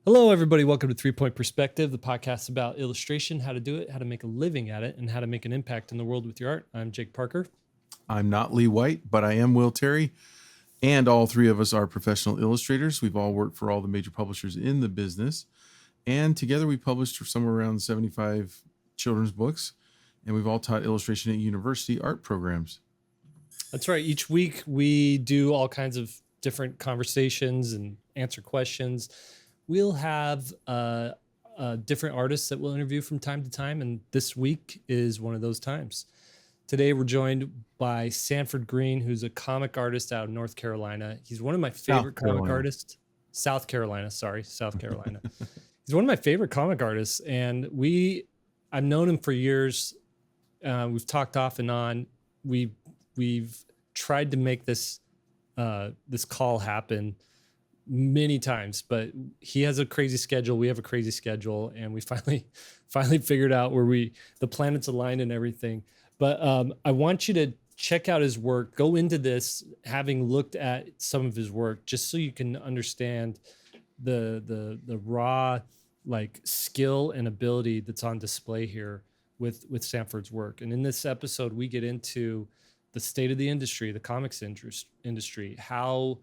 Hello, everybody. Welcome to 3 Point Perspective, the podcast about illustration, how to do it, how to make a living at it, and how to make an impact in the world with your art. I'm Jake Parker. I'm not Lee White, but I am Will Terry. And all three of us are professional illustrators. We've all worked for all the major publishers in the business. And together we published somewhere around 75 children's books. And we've all taught illustration at university art programs. That's right. Each week we do all kinds of different conversations and answer questions. We'll have different artists that we'll interview from time to time. And this week is one of those times. Today, we're joined by Sanford Greene, who's a comic artist out of North Carolina. He's one of my favorite comic artists. South Carolina. He's one of my favorite comic artists. And I've known him for years. We've talked off and on. We've tried to make this call happen many times, but he has a crazy schedule. We have a crazy schedule. And we finally figured out where the planets aligned and everything. But I want you to check out his work. Go into this having looked at some of his work, just so you can understand the raw skill and ability that's on display here with Sanford's work. And in this episode, we get into the state of the industry, the comics industry, how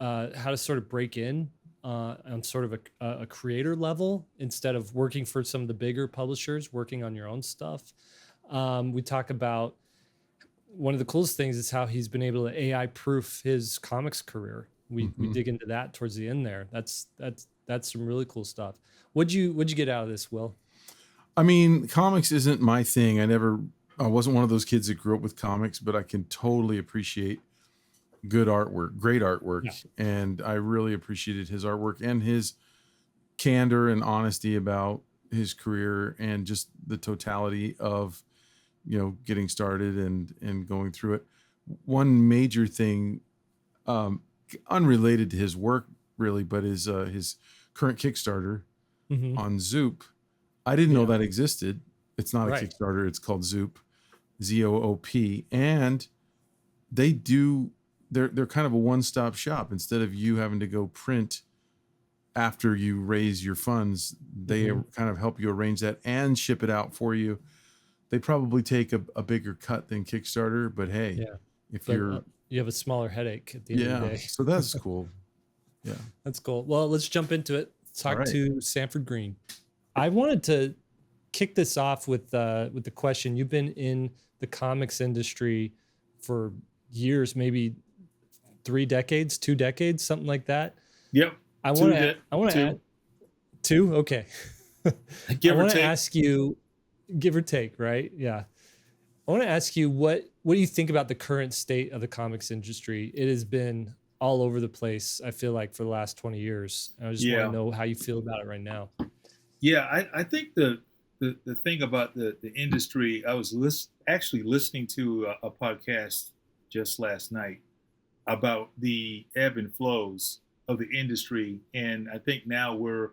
to sort of break in on sort of a creator level instead of working for some of the bigger publishers, working on your own stuff. We talk about one of the coolest things is how he's been able to AI proof his comics career. We dig into that towards the end there. That's some really cool stuff. What'd you get out of this, Will? I mean, comics isn't my thing. I wasn't one of those kids that grew up with comics, but I can totally appreciate good artwork, great artwork. Yeah. And I really appreciated his artwork and his candor and honesty about his career and just the totality of getting started and going through it. One major thing, unrelated to his work really, but is his current Kickstarter on Zoop. I didn't know that existed. It's not a Kickstarter. It's called Zoop, ZOOP. And they're kind of a one-stop shop. Instead of you having to go print after you raise your funds, they kind of help you arrange that and ship it out for you. They probably take a bigger cut than Kickstarter, but hey, you have a smaller headache at the end of the day. So that's cool. Yeah, that's cool. Well, let's jump into it. Talk to Sanford Greene. I wanted to kick this off with the question. You've been in the comics industry for years, maybe 3 decades, 2 decades, something like that. Yep. I want to add 2. Okay. I want to ask you, give or take, right? Yeah. I want to ask you, what do you think about the current state of the comics industry? It has been all over the place, I feel like, for the last 20 years. I just want to know how you feel about it right now. Yeah, I think the thing about the industry, I was actually listening to a podcast just last night about the ebb and flows of the industry. And I think now we're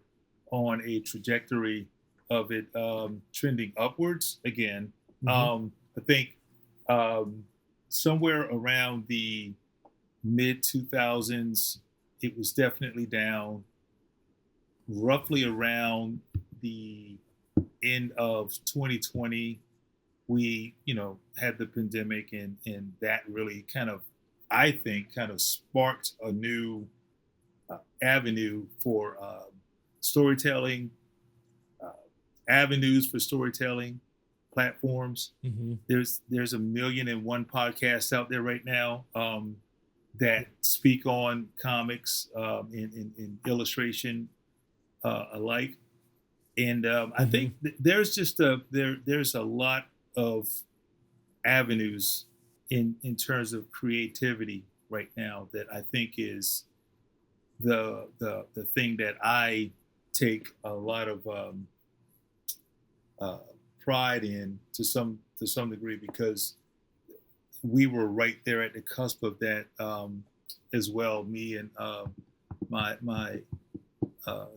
on a trajectory of it trending upwards again. I think somewhere around the mid 2000s, it was definitely down. Roughly around the end of 2020, we, had the pandemic and that really I think sparked a new avenue for storytelling, avenues for storytelling, platforms. There's 1,000,001 podcasts out there right now that speak on comics in illustration alike. And I think there's just there's a lot of avenues in terms of creativity right now that I think is the thing that I take a lot of pride in to some degree, because we were right there at the cusp of that as well. Me and my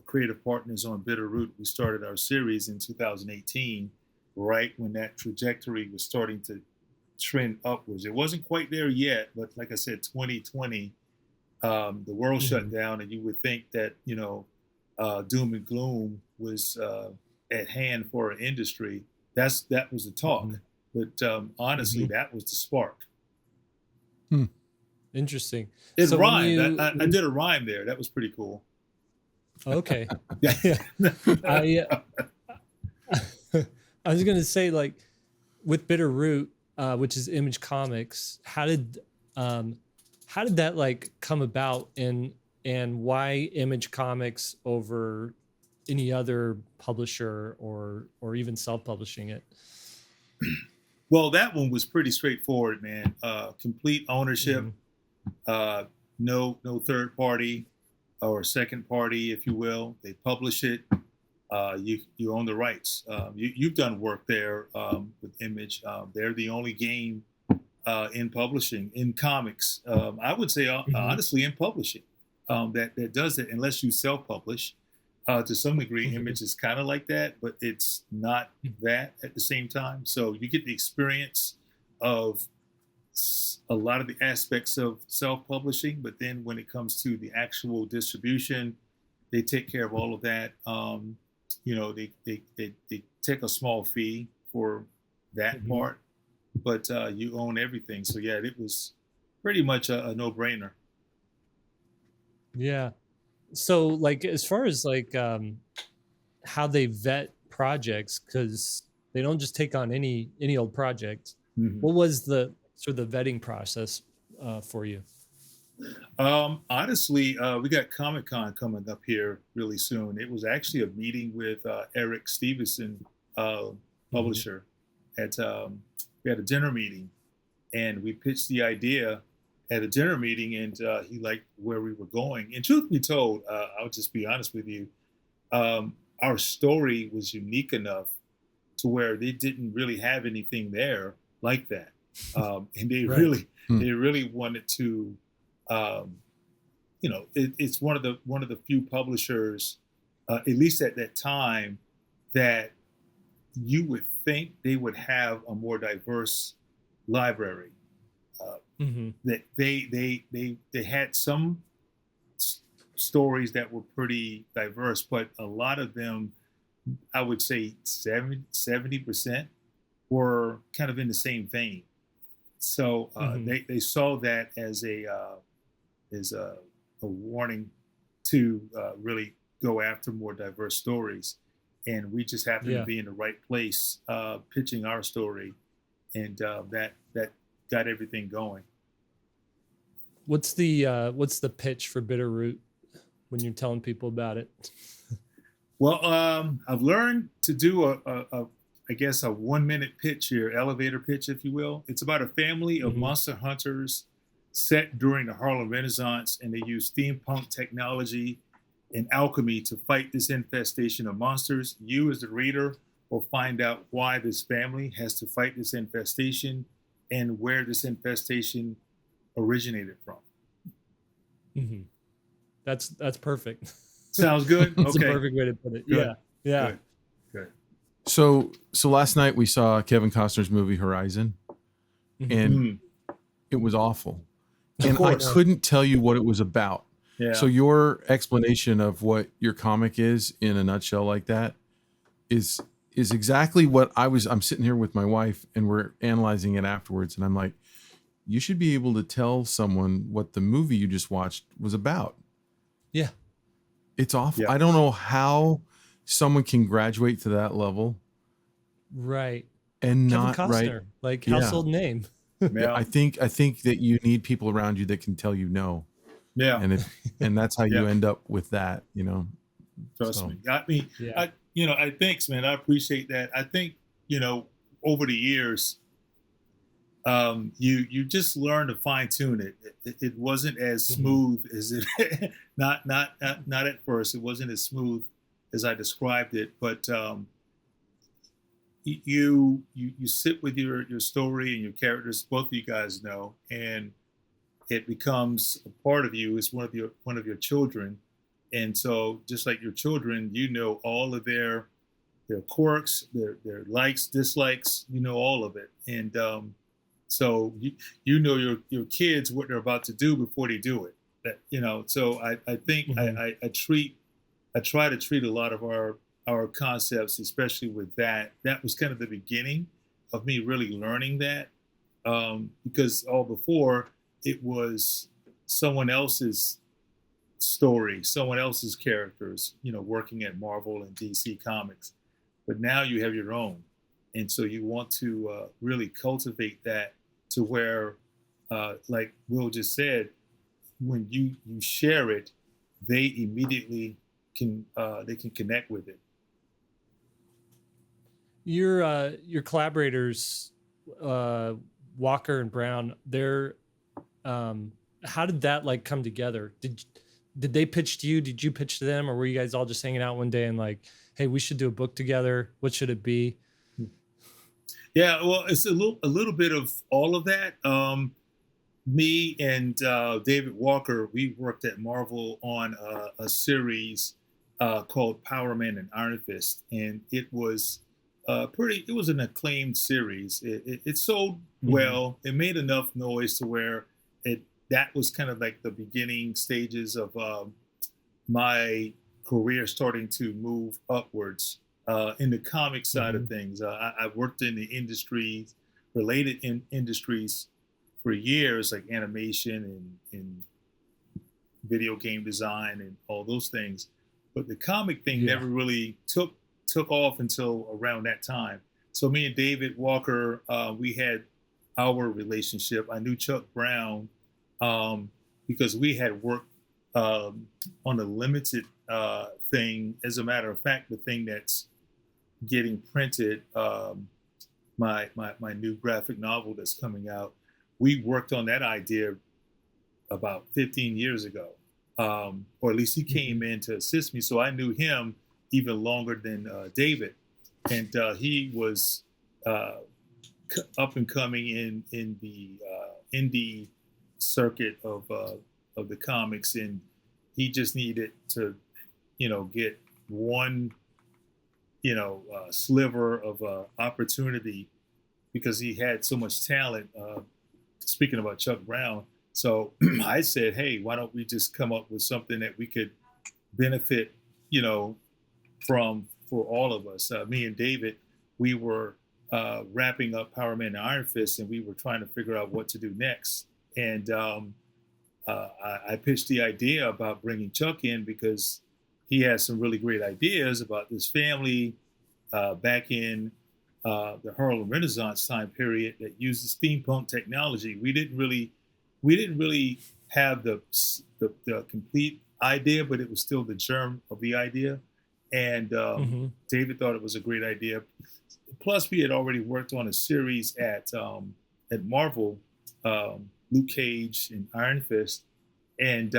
creative partners on Bitterroot, we started our series in 2018, right when that trajectory was starting to trend upwards. It wasn't quite there yet, but like I said, 2020, the world shut down, and you would think that doom and gloom was at hand for our industry. That was the talk, but honestly, that was the spark. Interesting. It So rhymed. I did a rhyme there. That was pretty cool. Okay. Yeah. I was gonna say, like, with Bitterroot, which is Image Comics, how did that like come about, and why Image Comics over any other publisher or even self-publishing it? Well, that one was pretty straightforward, man. Complete ownership, no third party or second party, if you will. They publish it. You own the rights. You've done work there with Image. They're the only game in publishing, in comics. I would say, honestly, in publishing that does it, unless you self-publish. To some degree, Image is kind of like that, but it's not that at the same time. So you get the experience of a lot of the aspects of self-publishing, but then when it comes to the actual distribution, they take care of all of that. They take a small fee for that part, but you own everything. So yeah, it was pretty much a no-brainer. Yeah. So, like, as far as like how they vet projects, because they don't just take on any old project. What was the sort of the vetting process for you? Honestly, we got Comic-Con coming up here really soon. It was actually a meeting with Eric Stevenson, publisher. We had a dinner meeting, and we pitched the idea at a dinner meeting, and he liked where we were going. And truth be told, I'll just be honest with you, our story was unique enough to where they didn't really have anything there like that, and they really wanted to. It's one of the few publishers, at least at that time, that you would think they would have a more diverse library. That they had some stories that were pretty diverse, but a lot of them, I would say 70% were kind of in the same vein. So they saw that as a warning to really go after more diverse stories. And we just happened to be in the right place pitching our story, and that got everything going. What's the pitch for Bitterroot when you're telling people about it? Well, I've learned to do a 1-minute pitch here, elevator pitch, if you will. It's about a family of monster hunters set during the Harlem Renaissance, and they use steampunk technology and alchemy to fight this infestation of monsters. You, as the reader, will find out why this family has to fight this infestation and where this infestation originated from. That's perfect. Sounds good. That's okay. a perfect way to put it. Good. Yeah. Good. So last night we saw Kevin Costner's movie Horizon, and it was awful. And I couldn't tell you what it was about. Yeah. So your explanation of what your comic is in a nutshell like that is exactly what I'm sitting here with my wife, and we're analyzing it afterwards, and I'm like, you should be able to tell someone what the movie you just watched was about. Yeah. It's awful. Yeah. I don't know how someone can graduate to that level. Right. And Kevin not Costner, right. like household name. Yeah. I think that you need people around you that can tell you no. Yeah. And that's how you end up with that, Trust me. I mean, I thanks, man. I appreciate that. I think, over the years, you just learn to fine tune it. It wasn't as smooth as it not at first. It wasn't as smooth as I described it, but you sit with your story and your characters. Both of you guys know, and it becomes a part of you. It's one of your children, and so just like your children, all of their quirks, their likes, dislikes. All of it, and so your kids what they're about to do before they do it. So I think I treat I try to treat a lot of our concepts, especially with that. That was kind of the beginning of me really learning that, because all before it was someone else's story, someone else's characters, working at Marvel and DC Comics. But now you have your own, and so you want to really cultivate that to where, like Will just said, when you share it, they immediately can they can connect with it. Your collaborators, Walker and Brown, they're how did that like come together? Did they pitch to you? Did you pitch to them, or were you guys all just hanging out one day and like, hey, we should do a book together? What should it be? Yeah, well, it's a little bit of all of that. Me and David Walker, we worked at Marvel on a series called Power Man and Iron Fist, and it was it was an acclaimed series. It sold well. It made enough noise to where that was kind of like the beginning stages of my career starting to move upwards in the comic side of things. I worked in the industries, related industries for years, like animation and video game design and all those things. But the comic thing never really took off until around that time. So me and David Walker, we had our relationship. I knew Chuck Brown because we had worked on a limited thing. As a matter of fact, the thing that's getting printed, my new graphic novel that's coming out, we worked on that idea about 15 years ago, or at least he came in to assist me. So I knew him even longer than David, and he was up and coming in the indie circuit of the comics, and he just needed to, get one, sliver of opportunity because he had so much talent. Speaking about Chuck Brown, so I said, hey, why don't we just come up with something that we could benefit, from for all of us. Me and David, we were wrapping up Power Man and Iron Fist, and we were trying to figure out what to do next. And I pitched the idea about bringing Chuck in because he has some really great ideas about this family back in the Harlem Renaissance time period that uses steampunk technology. We didn't really have the complete idea, but it was still the germ of the idea. And David thought it was a great idea. Plus, we had already worked on a series at Marvel, Luke Cage and Iron Fist, and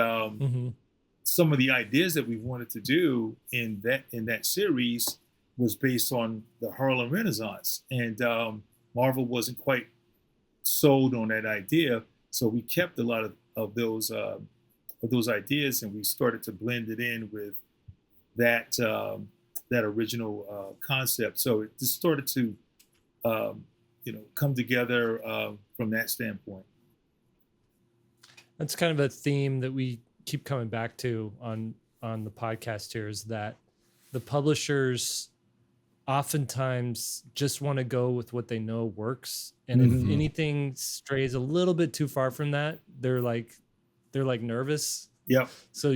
some of the ideas that we wanted to do in that series was based on the Harlem Renaissance, and Marvel wasn't quite sold on that idea, so we kept a lot of those ideas, and we started to blend it in with that original concept. So it just started to come together from that standpoint. That's kind of a theme that we keep coming back to on the podcast here, is that the publishers oftentimes just want to go with what they know works, and if anything strays a little bit too far from that, they're like nervous. Yeah. So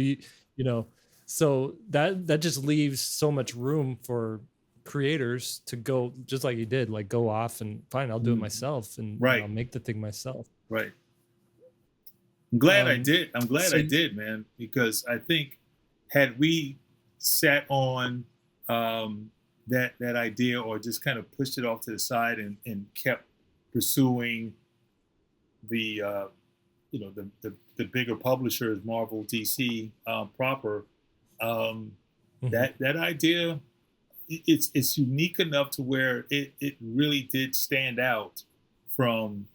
so that just leaves so much room for creators to go, just like you did, like go off and fine, I'll do it myself, and I'll make the thing myself. Right. I'm glad I did. I'm glad I did, man, because I think had we sat on that idea or just kind of pushed it off to the side and kept pursuing the the bigger publishers, Marvel, DC proper, that idea, it's unique enough to where it really did stand out from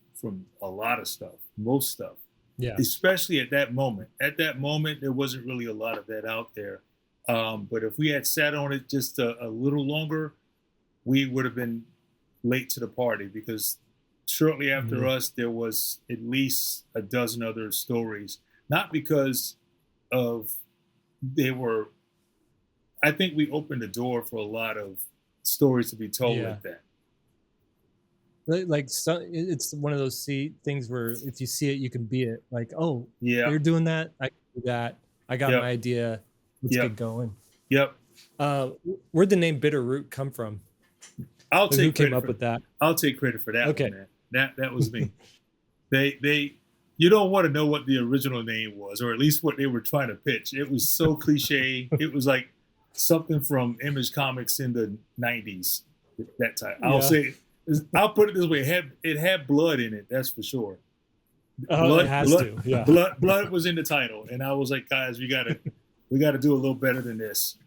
a lot of stuff, most stuff. Yeah. Especially at that moment. At that moment, there wasn't really a lot of that out there. But if we had sat on it just a little longer, we would have been late to the party, because shortly after us, there was at least a dozen other stories. Not because of they were I think we opened the door for a lot of stories to be told Yeah. like that. Like so, it's one of those things where if you see it, you can be it. Like, oh, Yeah. they're doing that. I can do that. I got Yep. my idea. Let's Yep. get going. Yep. Where'd the name Bitter Root come from? I'll take Who credit came up for, with that? I'll take credit for that Okay. one, man. That was me. They you don't want to know what the original name was, or at least what they were trying to pitch. It was so cliche. It was like something from Image Comics in the 90s. That time, I'll put it this way: it had blood in it. That's for sure. It has to. Yeah. Blood was in the title, and I was like, guys, we gotta do a little better than this.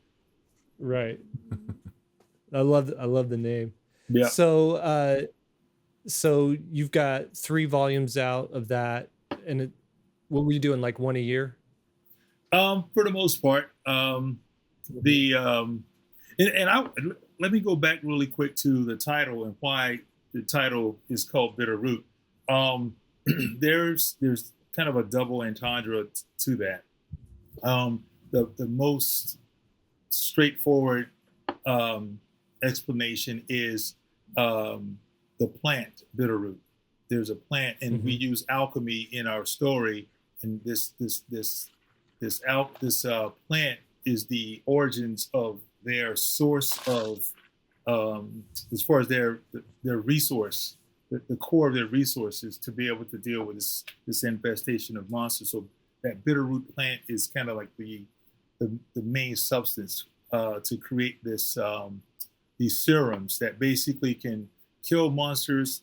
Right. I love the name. Yeah. So you've got 3 volumes out of that, and what were you doing, like one a year? For the most part, and let me go back really quick to the title and why the title is called Bitter Root. There's kind of a double entendre to that. The most straightforward explanation is the plant bitterroot. There's a plant, and we use alchemy in our story, and this plant is the origins of their source of, as far as their resource, the core of their resources to be able to deal with this infestation of monsters. So that bitterroot plant is kind of like the main substance to create these serums that basically can kill monsters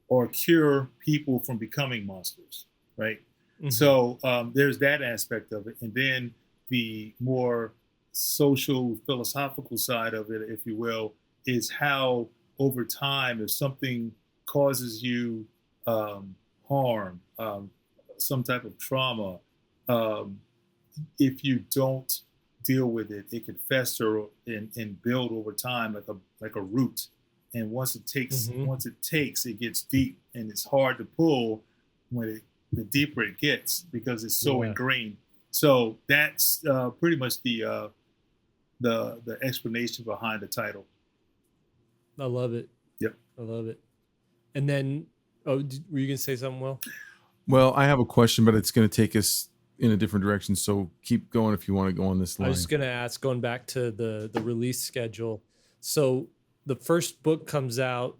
or cure people from becoming monsters, right? Mm-hmm. So there's that aspect of it. And then the more social, philosophical side of it, if you will, is how over time, if something causes you harm, some type of trauma, if you don't deal with it, it can fester and build over time like a root. And once it takes, it gets deep, and it's hard to pull the deeper it gets because it's so ingrained. So that's pretty much the explanation behind the title. I love it. Yep, I love it. And then, were you gonna say something, Will? Well, I have a question, but it's going to take us in a different direction. So keep going if you want to go on this line. I was going to ask, going back to the release schedule. So the first book comes out.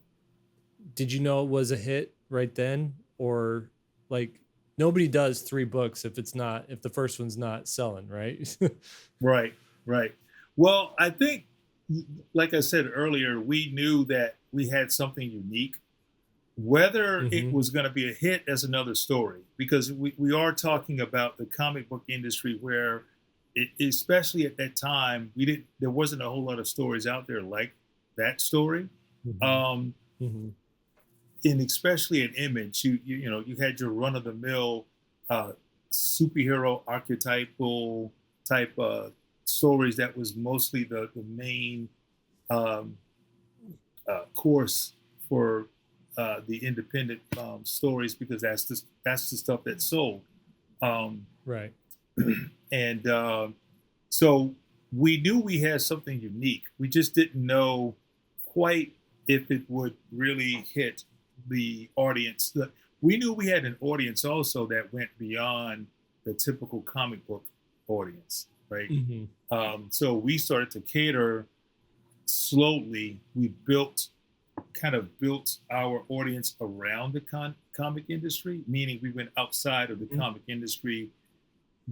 Did you know it was a hit right then, or like nobody does 3 books if the first one's not selling, right? Right. Well, I think, like I said earlier, we knew that we had something unique. Whether it was going to be a hit is another story, because we are talking about the comic book industry where, especially at that time, there wasn't a whole lot of stories out there like that story. And especially in Image, you had your run-of-the-mill superhero archetypal type stories that was mostly the main course for the independent stories, because that's the stuff that sold. Right. And so we knew we had something unique. We just didn't know quite if it would really hit the audience. We knew we had an audience also that went beyond the typical comic book audience, right? So we started to cater slowly. We built our audience around the comic industry, meaning we went outside of the comic industry,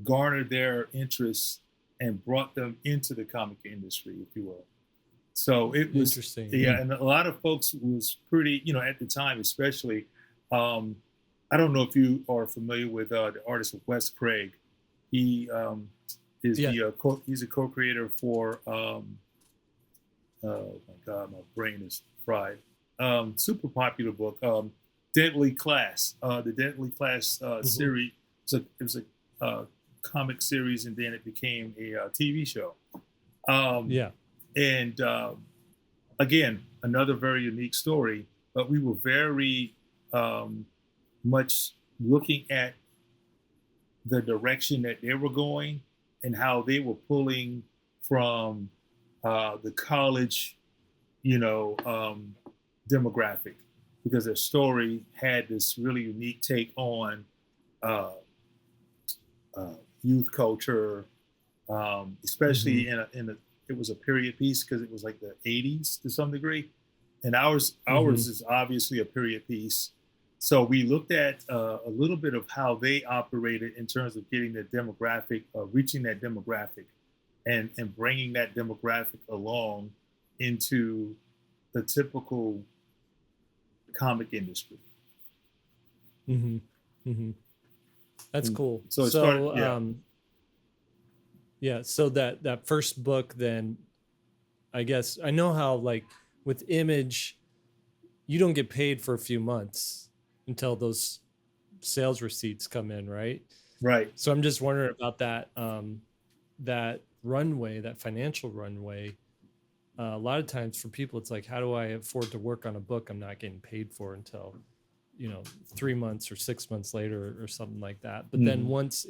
garnered their interests, and brought them into the comic industry, if you will. So it was interesting. Yeah, and a lot of folks was pretty, at the time, especially. I don't know if you are familiar with the artist Wes Craig. He is he's a co-creator for. Oh my God, my brain is fried. Super popular book, Deadly Class. The Deadly Class series. It was a comic series, and then it became a TV show. And again, another very unique story. But we were very much looking at the direction that they were going and how they were pulling from the college, demographic, because their story had this really unique take on uh, youth culture, especially it was a period piece because it was like the 80s to some degree, and ours is obviously a period piece. So we looked at a little bit of how they operated in terms of getting the demographic, reaching that demographic, and bringing that demographic along into the typical comic industry. Mm-hmm. Mm-hmm. That's cool. So so that first book, then I guess I know how, like, with Image, you don't get paid for a few months until those sales receipts come in, right? Right. So I'm just wondering about that that runway, that financial runway. A lot of times for people, it's like, how do I afford to work on a book I'm not getting paid for until 3 months or 6 months later or something like that. But then once,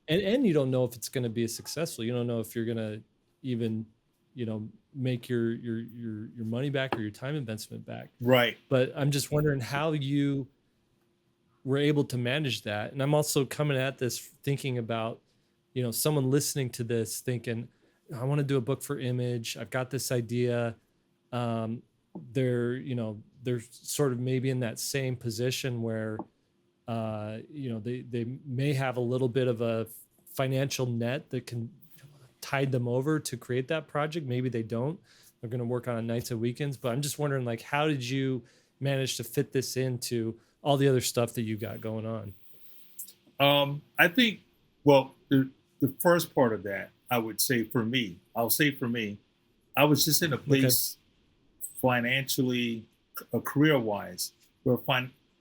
and you don't know if it's going to be successful. You don't know if you're going to even, make your money back or your time investment back. Right. But I'm just wondering how you were able to manage that. And I'm also coming at this thinking about, someone listening to this thinking, I want to do a book for Image. I've got this idea. They're sort of maybe in that same position where, they may have a little bit of a financial net that can tide them over to create that project. Maybe they don't. They're going to work on it nights and weekends. But I'm just wondering, like, how did you manage to fit this into all the other stuff that you got going on? I think, well, the first part of that, I would say for me, I was just in a place financially, career-wise, where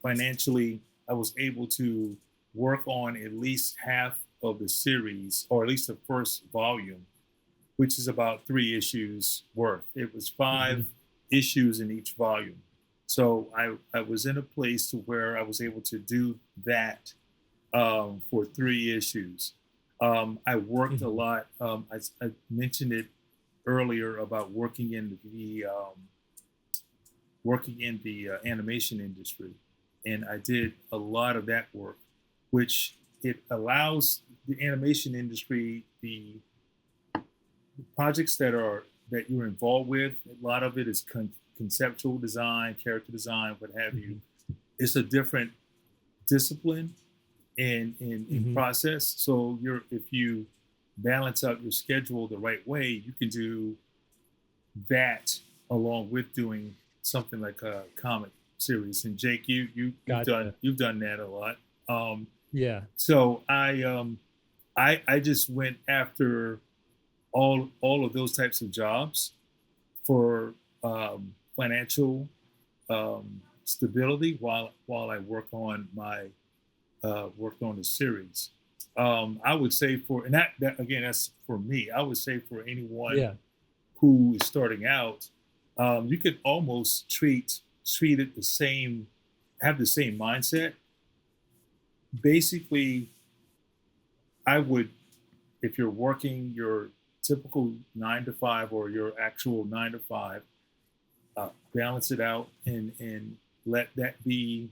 financially I was able to work on at least half of the series, or at least the first volume, which is about 3 issues worth. It was 5 issues in each volume. So I was in a place to where I was able to do that for 3 issues. I worked a lot. I mentioned it earlier about working in the animation industry, and I did a lot of that work, which it allows the animation industry, the projects that you're involved with. A lot of it is conceptual design, character design, what have you. It's a different discipline in process. So if you balance out your schedule the right way, you can do that along with doing something like a comic series. And Jake, you've done that a lot. So I just went after all of those types of jobs for financial stability while I work on the series. I would say and that again, that's for me. I would say for anyone who is starting out, you could almost treat it the same, have the same mindset. Basically, I would, if you're working your typical 9 to 5 or your actual 9 to 5, balance it out and let that be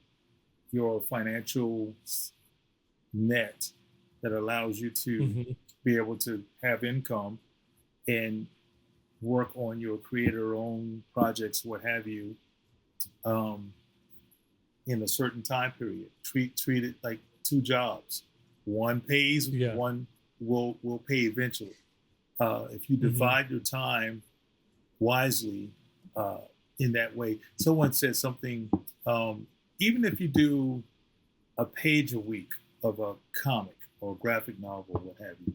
your financial net that allows you to be able to have income and work on your creator-owned projects, what have you, in a certain time period. Treat it like 2 jobs. One pays, one will pay eventually. If you divide your time wisely in that way. Someone said something, even if you do a page a week of a comic or a graphic novel, what have you,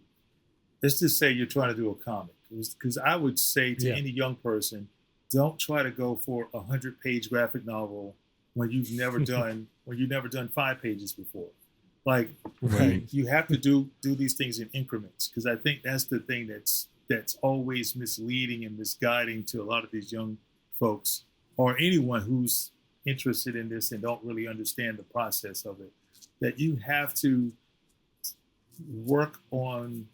let's just say you're trying to do a comic. Because I would say to any young person, don't try to go for a 100-page graphic novel when you've never done 5 pages before. Like, you have to do these things in increments, because I think that's the thing that's always misleading and misguiding to a lot of these young folks, or anyone who's interested in this and don't really understand the process of it, that you have to work on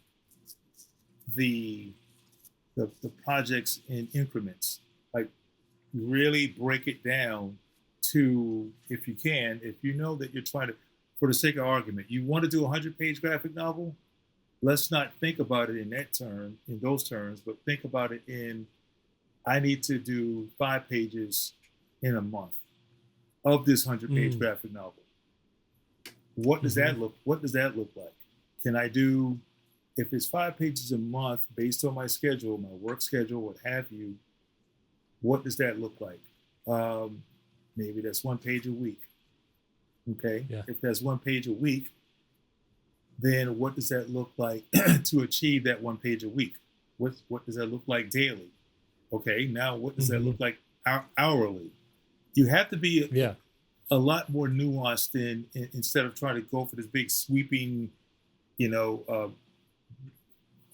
the the projects in increments. Like really break it down to, if you can, if you know that you're trying to, for the sake of argument, you want to do a 100-page graphic novel, let's not think about it in those terms, but think about it in, I need to do 5 pages in a month of this 100-page graphic novel. What does that look like? Can I do, if it's 5 pages a month based on my schedule, my work schedule, what have you, what does that look like? Maybe that's 1 page a week. Okay. Yeah. If that's 1 page a week, then what does that look like to achieve that 1 page a week? What does that look like daily? Okay. Now, what does that look like hourly? You have to be a lot more nuanced instead of trying to go for this big sweeping,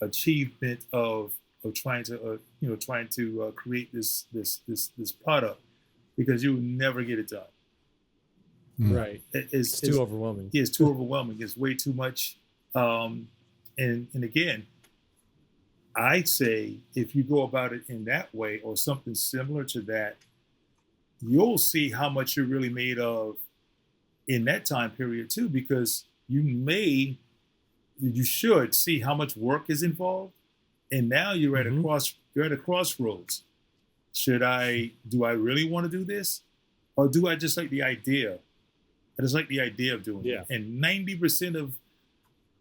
achievement of trying to create this product, because you will never get it done. Right. It's too overwhelming. Yeah, it's too overwhelming. It's way too much. And again, I'd say if you go about it in that way or something similar to that, you'll see how much you're really made of in that time period too, because you should see how much work is involved. And now you're at a crossroads. Do I really want to do this? Or do I just like the idea? I just like the idea of doing it. And 90% of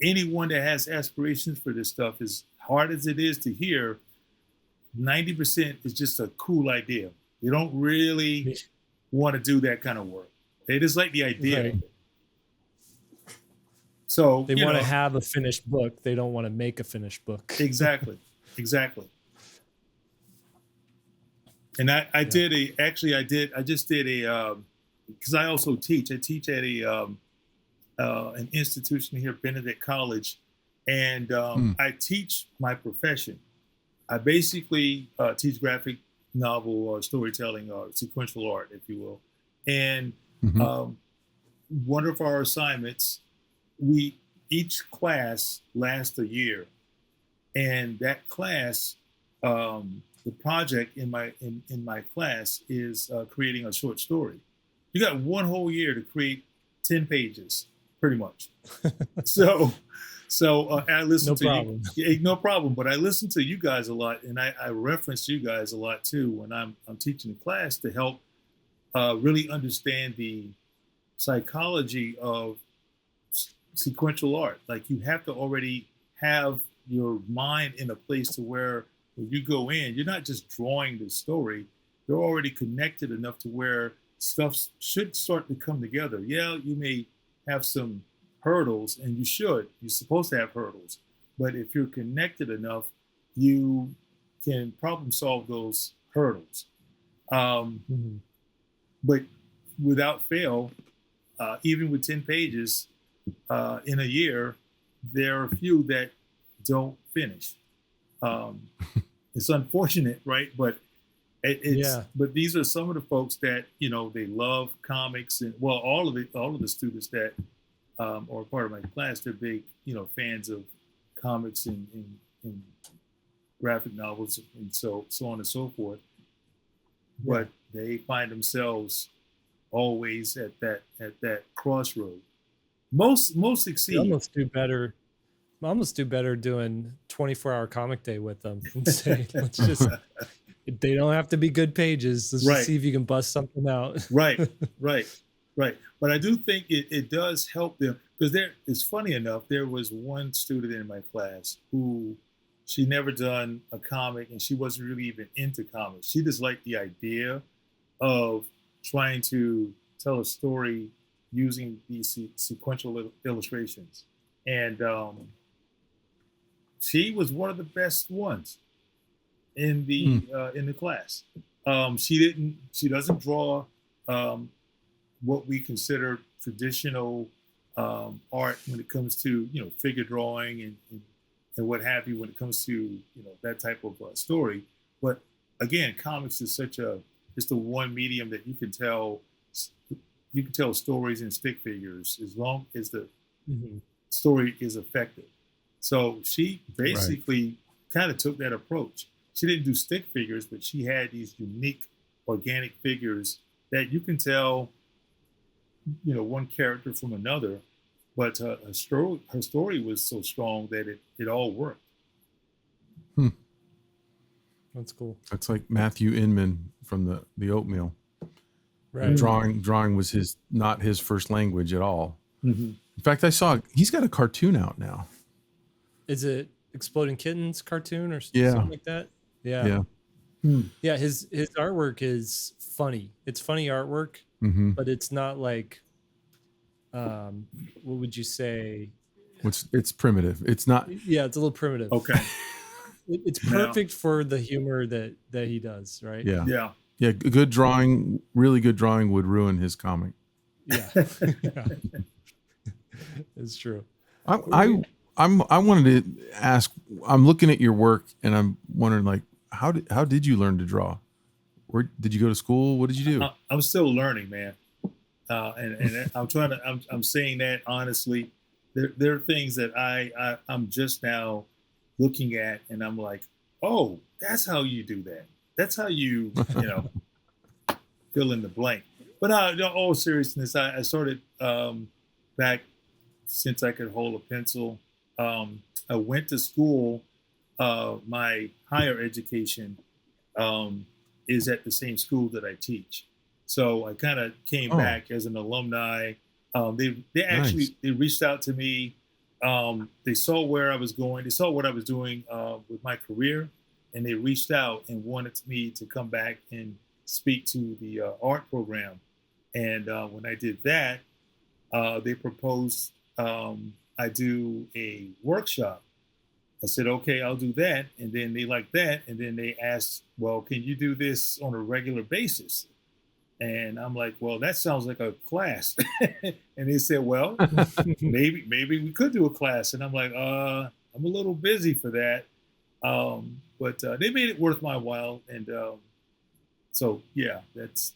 anyone that has aspirations for this stuff, as hard as it is to hear, 90% is just a cool idea. They don't really want to do that kind of work. They just like the idea. Right. So they want to have a finished book. They don't want to make a finished book. Exactly. And I just did a, because I also teach. I teach at an institution here, Benedict College, and I teach my profession. I basically teach graphic novel or storytelling or sequential art, if you will. And one of our assignments, each class lasts a year, and that class, the project in my class is creating a short story. You got one whole year to create 10 pages, pretty much. So I listen no problem. But I listen to you guys a lot, and I reference you guys a lot too when I'm teaching the class to help really understand the psychology of sequential art. Like, you have to already have your mind in a place to where when you go in, you're not just drawing the story. You're already connected enough to where stuff should start to come together. Yeah, you may have some hurdles, and you're supposed to have hurdles. But if you're connected enough, you can problem solve those hurdles. But without fail, even with 10 pages in a year, there are a few that don't finish. It's unfortunate, right? But but these are some of the folks that, they love comics, and all of the students that are part of my class, they're big, fans of comics and graphic novels and so on and so forth. But they find themselves always at that crossroad. Most succeed. You almost do better doing 24-hour comic day with them and say, let's just, they don't have to be good pages. Let's just see if you can bust something out. Right. But I do think it does help them, because it's funny enough, there was one student in my class who, she never done a comic, and she wasn't really even into comics. She just liked the idea of trying to tell a story using these sequential illustrations. And she was one of the best ones in the class. She doesn't draw what we consider traditional art when it comes to figure drawing and what have you, when it comes to that type of story. But again, comics is just the one medium that you can tell stories in stick figures, as long as the story is effective. So she basically kind of took that approach. she didn't do stick figures, but she had these unique organic figures that you can tell, one character from another, but her story was so strong that it all worked. That's cool. That's like Matthew Inman from the Oatmeal. Right. Drawing was not his first language at all. Mm-hmm. In fact, I saw he's got a cartoon out now. Is it Exploding Kittens cartoon or Yeah. something like that? Yeah. Yeah, his artwork is funny. It's funny artwork, but it's not like, what would you say? It's primitive. It's not. Yeah, it's a little primitive. Okay. It's perfect for the humor that he does, right? Yeah. Good drawing, really good drawing would ruin his comic. Yeah. It's true. I wanted to ask. I'm looking at your work, and I'm wondering, like, how did you learn to draw? Where did you go to school? What did you do? I'm still learning, man. And I'm saying that honestly. There are things that I'm just now looking at, and I'm like, oh, that's how you do that. That's how you fill in the blank. But in all seriousness, I started back since I could hold a pencil. I went to school. My higher education is at the same school that I teach. So I kind of came back as an alumni. They actually they reached out to me. They saw where I was going. They saw what I was doing with my career, and they reached out and wanted me to come back and speak to the art program. And when I did that, they proposed I do a workshop. I said, okay, I'll do that. And then they liked that. And then they asked, well, can you do this on a regular basis? And I'm like, well, that sounds like a class. And they said, well, maybe we could do a class. And I'm like, I'm a little busy for that. But they made it worth my while. And so, yeah, that's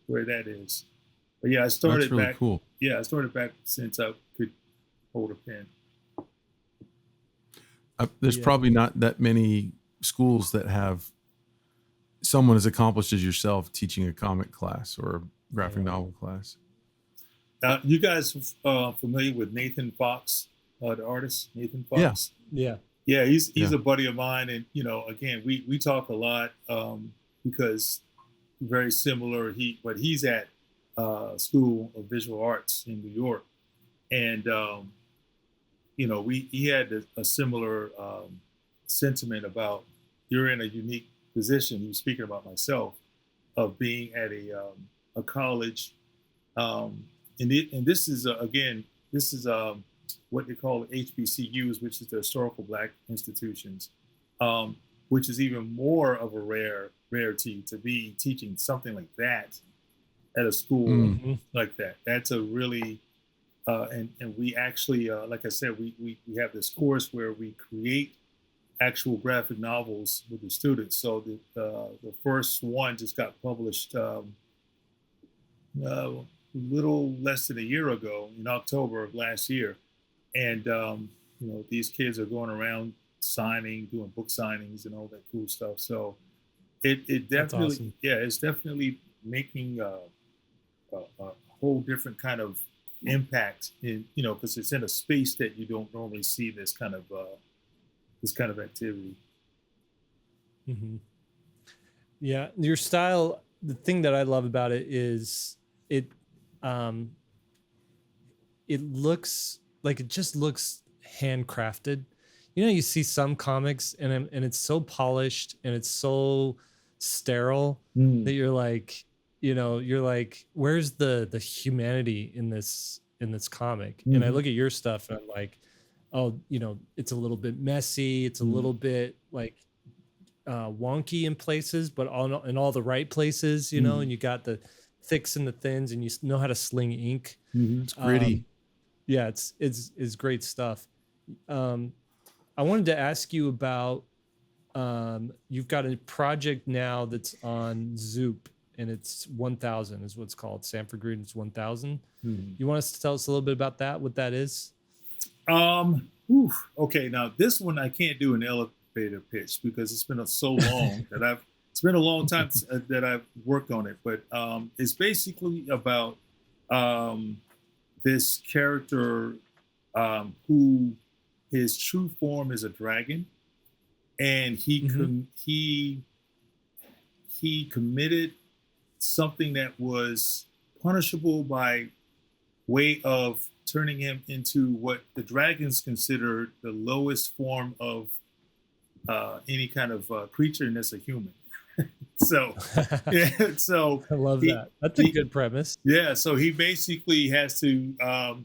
where that is. But yeah, I started That's really back. Cool. Yeah, I started back since I could hold a pen. There's probably not that many schools that have someone as accomplished as yourself teaching a comic class or a graphic novel class. You guys familiar with Nathan Fox, the artist Nathan Fox? Yeah. He's a buddy of mine, and again, we talk a lot because very similar. He's at School of Visual Arts in New York, and he had a similar sentiment about you're in a unique position. He was speaking about myself of being at a college, and this is what they call HBCUs, which is the historical Black institutions, which is even more of a rarity to be teaching something like that at a school like that. That's a really and we actually, like I said, we have this course where we create actual graphic novels with the students. So the first one just got published a little less than a year ago, in October of last year. And these kids are going around doing book signings and all that cool stuff. So it definitely, awesome. It's definitely making a whole different kind of impact in, because it's in a space that you don't normally see this kind of activity. Mm-hmm. Yeah, your style. The thing that I love about it is it looks like it just looks handcrafted. You see some comics and it's so polished and it's so sterile that you're like, where's the humanity in this comic? And I look at your stuff and I'm like, oh, it's a little bit messy. It's a little bit like wonky in places, but in all the right places, and you got the thicks and the thins and you know how to sling ink. It's gritty. Yeah, it's great stuff. I wanted to ask you about, you've got a project now that's on Zoop, and it's 1000 is what's called. Sanford Greene's 1000. You want us to tell us a little bit about that, what that is? Okay, now this one I can't do elevator pitch because it's been so long that it's been a long time that I've worked on it. But it's basically about this character who his true form is a dragon, and he committed something that was punishable by way of turning him into what the dragons consider the lowest form of any kind of creature, and that's a human. So, yeah, so I love that. That's a good premise. Yeah, so he basically has to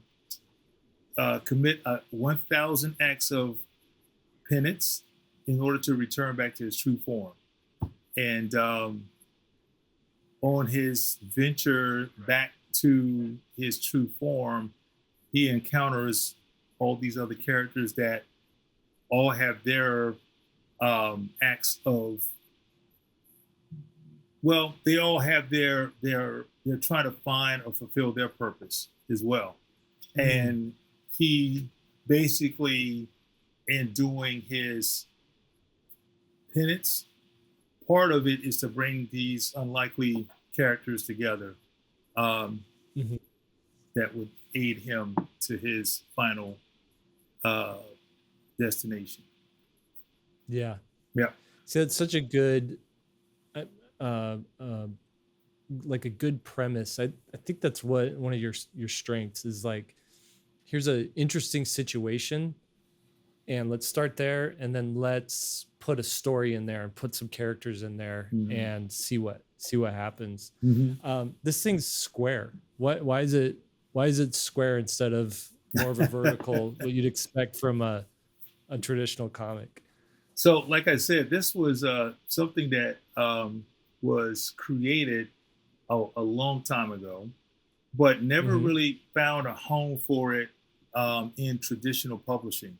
commit 1,000 acts of penance in order to return back to his true form. And on his venture back to his true form, he encounters all these other characters that all have their acts of, well, they all have they're trying to find or fulfill their purpose as well. And he basically, in doing his penance, part of it is to bring these unlikely characters together that would aid him to his final destination. Yeah. Yeah. So it's such a good, like a good premise. I think that's what one of your strengths is. Like, here's an interesting situation, and let's start there, and then let's put a story in there and put some characters in there and see what happens. This thing's square. Why is it square instead of more of a vertical, what you'd expect from a traditional comic? So, like I said, this was something that was created a long time ago, but never really found a home for it in traditional publishing.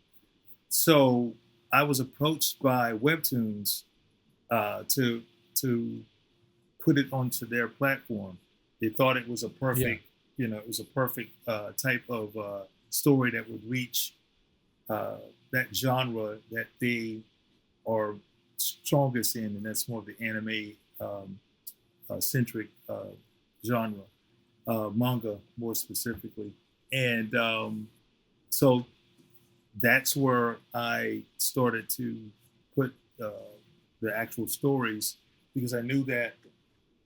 So I was approached by Webtoons to put it onto their platform. They thought it was a perfect, type of story that would reach that genre that they are strongest in, and that's more of the anime centric genre, manga more specifically. And so that's where I started to put the actual stories, because I knew that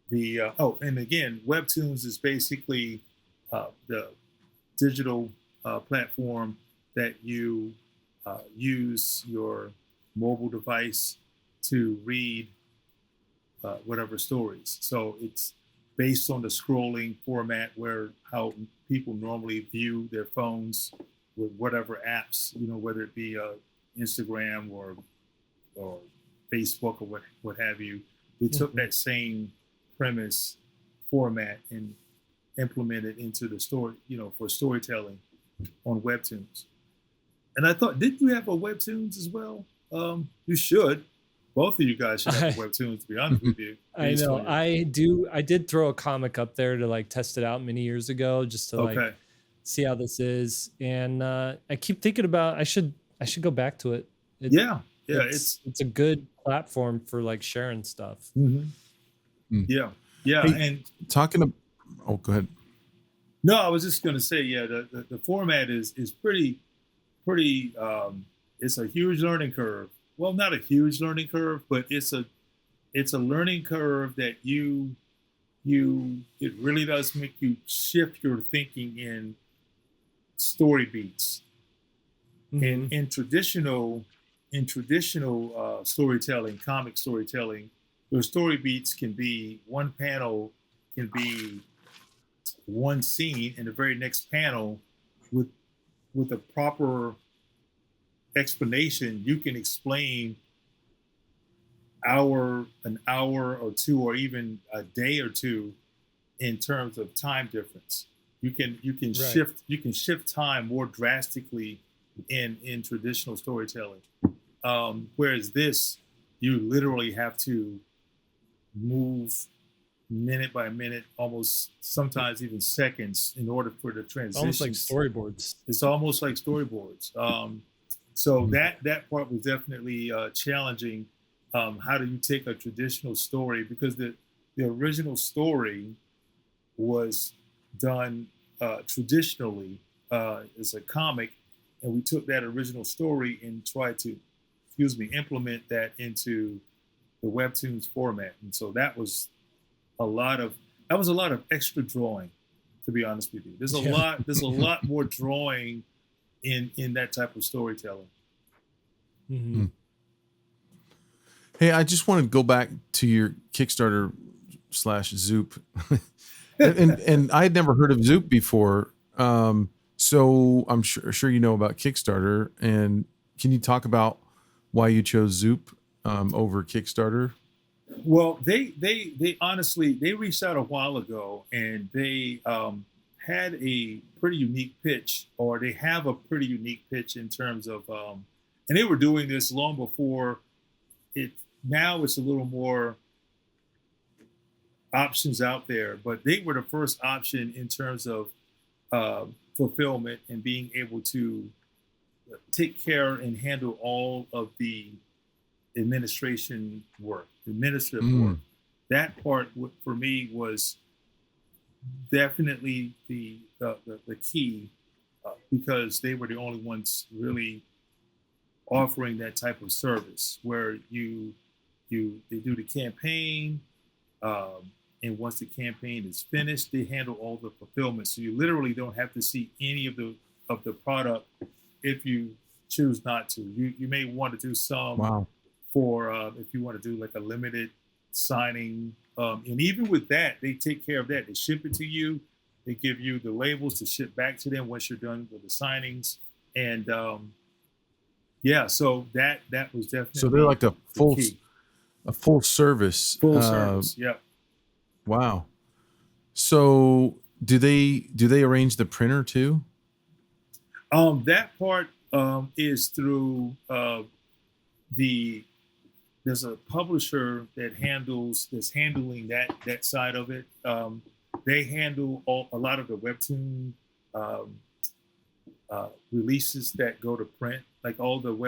and again, Webtoons is basically the digital platform that you use your mobile device to read whatever stories. So it's based on the scrolling format, where how people normally view their phones with whatever apps, whether it be Instagram or Facebook or what have you. They took that same premise format and implemented into the story, for storytelling on Webtoons. And I thought, didn't you have a Webtoons as well? You should. Both of you guys should have a Webtoons, to be honest with you. I know. I do. I did throw a comic up there to like test it out many years ago, just to like see how this is. And I keep thinking about I should go back to it. It's a good platform for like sharing stuff. Yeah. Hey, and go ahead. No, I was just going to say, the format is pretty. It's a huge learning curve. Well, not a huge learning curve, but it's a learning curve that it really does make you shift your thinking in story beats. And in traditional storytelling, comic storytelling, the story beats can be one panel, can be one scene, and the very next panel with a proper explanation, you can explain an hour or two, or even a day or two, in terms of time difference. You can shift time more drastically in traditional storytelling. Whereas this, you literally have to move minute by minute, almost sometimes even seconds, in order for the transition. Almost like storyboards. It's almost like storyboards. So that part was definitely challenging. How do you take a traditional story, because the original story was done traditionally as a comic, and we took that original story and tried to, implement that into the Webtoons format. And so that was a lot of extra drawing, to be honest with you. There's a lot more drawing in that type of storytelling. Mm-hmm. Hey, I just want to go back to your Kickstarter / Zoop. and I had never heard of Zoop before. So I'm sure you know about Kickstarter. And can you talk about why you chose Zoop over Kickstarter? Well, they honestly, they reached out a while ago, and they had a pretty unique pitch, or they have a pretty unique pitch in terms of, and they were doing this long before it. Now it's a little more options out there, but they were the first option in terms of fulfillment and being able to take care and handle all of the administrative work. That part for me was definitely the key, because they were the only ones really offering that type of service, where they do the campaign, and once the campaign is finished, they handle all the fulfillment. So you literally don't have to see any of the product if you choose not to. You may want to do some for if you want to do like a limited signing, and even with that, they take care of that. They ship it to you. They give you the labels to ship back to them once you're done with the signings, and so that was definitely, so they're like a full service. Full service, yeah. Wow. So do they arrange the printer too? That part is through there's a publisher that's handling that side of it. They handle a lot of the Webtoon releases that go to print, like a lot of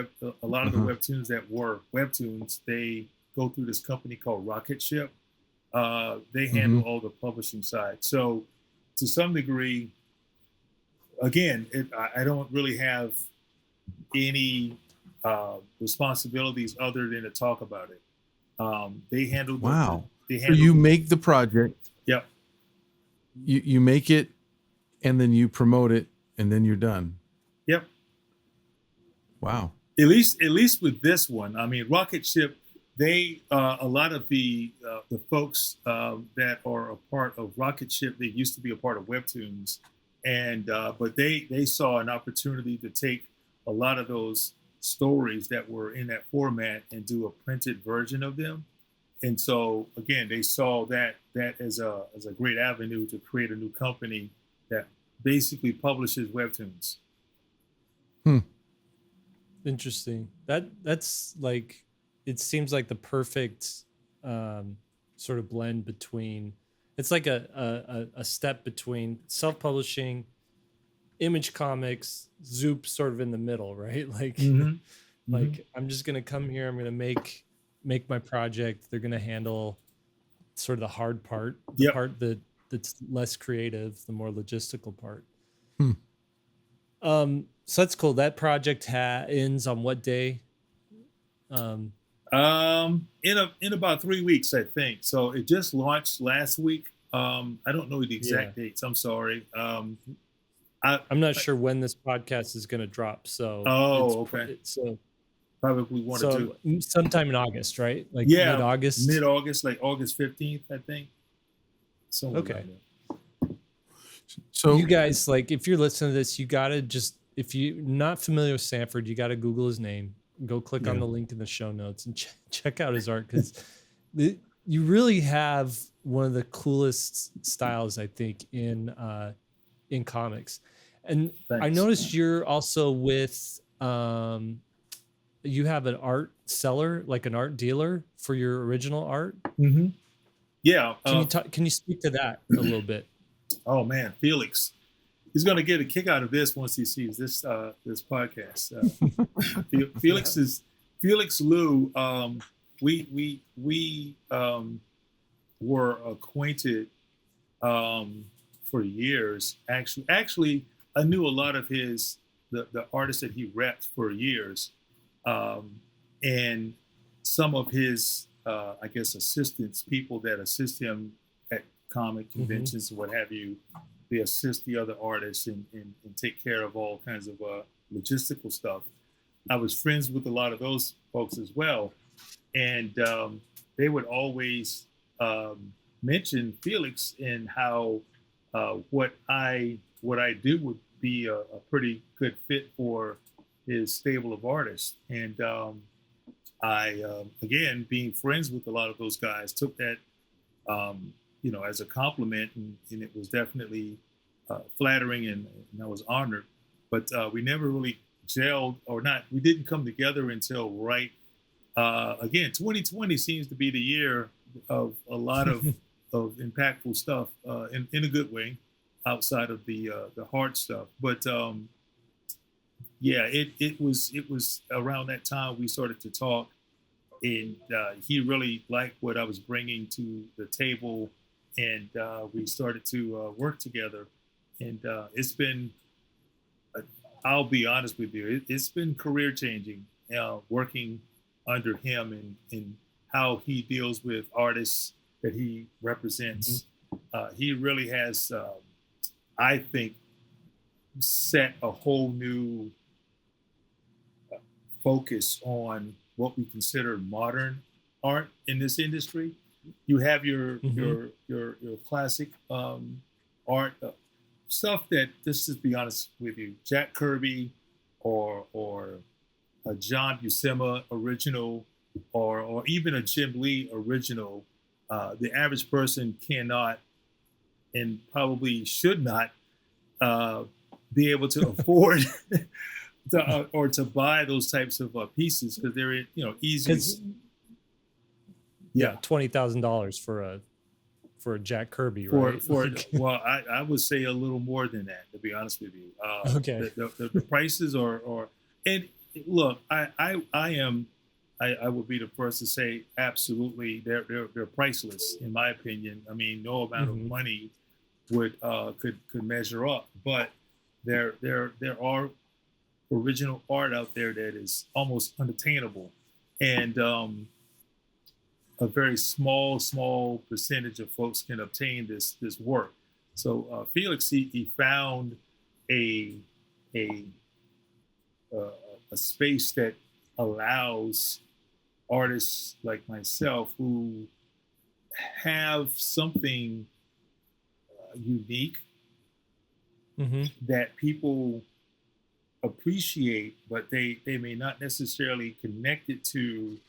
the Webtoons that were Webtoons. They go through this company called Rocket Ship. They handle all the publishing side. So to some degree, again, I don't really have any responsibilities other than to talk about it. They handle. So you make the project. Yep. You make it, and then you promote it, and then you're done. Yep. Wow. At least with this one, I mean, Rocket Ship. They a lot of the folks that are a part of Rocket Ship, they used to be a part of Webtoons, and but they saw an opportunity to take a lot of those stories that were in that format and do a printed version of them. And so again, they saw that as a great avenue to create a new company that basically publishes Webtoons. Interesting. That's like, it seems like the perfect sort of blend between, it's like a step between self-publishing, Image Comics, Zoop sort of in the middle, right? Like, like I'm just gonna come here, I'm gonna make my project. They're gonna handle sort of the hard part, the part that's less creative, the more logistical part. So that's cool. That project ends on what day? In about 3 weeks, I think. So it just launched last week. I don't know the exact dates. I'm sorry. I'm not sure when this podcast is going to drop. So okay. So probably one or two. Sometime in August, right? Like mid-August, like August 15th, I think. Okay. Like so you guys, like, if you're listening to this, you gotta just, if you're not familiar with Sanford, you gotta Google his name. Go click on the link in the show notes and check out his art, because you really have one of the coolest styles, I think, in comics. And thanks. I noticed you're also with you have an art seller, like an art dealer for your original art. Yeah. Can you speak to that a little bit? Oh man, Felix. he's going to get a kick out of this once he sees this this podcast. Felix Liu. We were acquainted for years. Actually, I knew a lot of the artists that he repped for years, and some of his I guess assistants, people that assist him at comic conventions and what have you. They assist the other artists and take care of all kinds of logistical stuff. I was friends with a lot of those folks as well, and they would always mention Felix and how what I do would be a pretty good fit for his stable of artists. And I, again, being friends with a lot of those guys, took that, as a compliment, and it was definitely flattering, and I was honored. But we never really gelled, we didn't come together until again, 2020 seems to be the year of a lot of impactful stuff in a good way, outside of the hard stuff. But it was around that time we started to talk, and he really liked what I was bringing to the table, and we started to work together. And it's been, I'll be honest with you, it's been career changing working under him and how he deals with artists that he represents. He really has, I think, set a whole new focus on what we consider modern art in this industry. You have your classic art stuff that, just to be honest with you, Jack Kirby or a John Buscema original or even a Jim Lee original, the average person cannot and probably should not be able to afford or to buy those types of pieces, because they're easy. Yeah, $20,000 for a Jack Kirby, right? Well, I would say a little more than that, to be honest with you. Okay. The prices are, and look, I would be the first to say absolutely they're priceless, in my opinion. I mean, no amount of money could measure up, but there are original art out there that is almost unattainable, and a very small percentage of folks can obtain this work. So Felix, he found a space that allows artists like myself who have something unique that people appreciate, but they may not necessarily connect it to